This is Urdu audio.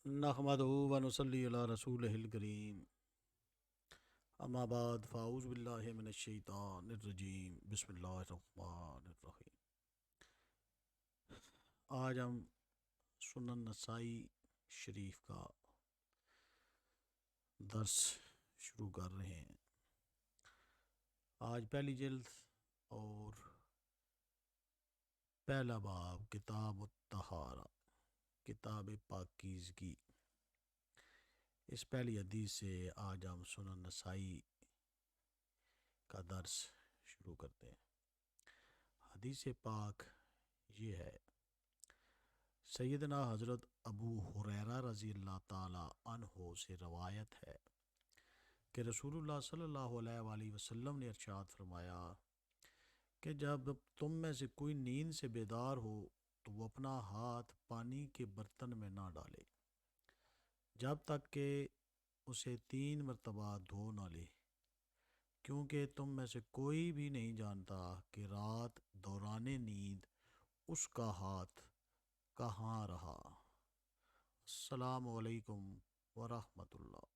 نحمدہ و نصلی علی رسولہ الکریم، اما بعد فاعوذ باللہ من الشیطان الرجیم، بسم اللہ الرحمن الرحیم۔ آج ہم سنن نسائی شریف کا درس شروع کر رہے ہیں۔ آج پہلی جلد اور پہلا باب کتاب الطہارہ، کتاب پاکیزگی، اس پہلی حدیث سے آج ہم سنن نسائی کا درس شروع کرتے ہیں۔ حدیث پاک یہ ہے، سیدنا حضرت ابو ہریرہ رضی اللہ تعالی عنہ سے روایت ہے کہ رسول اللہ صلی اللہ علیہ وآلہ وسلم نے ارشاد فرمایا کہ جب تم میں سے کوئی نیند سے بیدار ہو تو وہ اپنا ہاتھ پانی کے برتن میں نہ ڈالے جب تک کہ اسے 3 مرتبہ دھو نہ لے، کیونکہ تم میں سے کوئی بھی نہیں جانتا کہ رات دوران نیند اس کا ہاتھ کہاں رہا۔ السلام علیکم ورحمۃ اللہ۔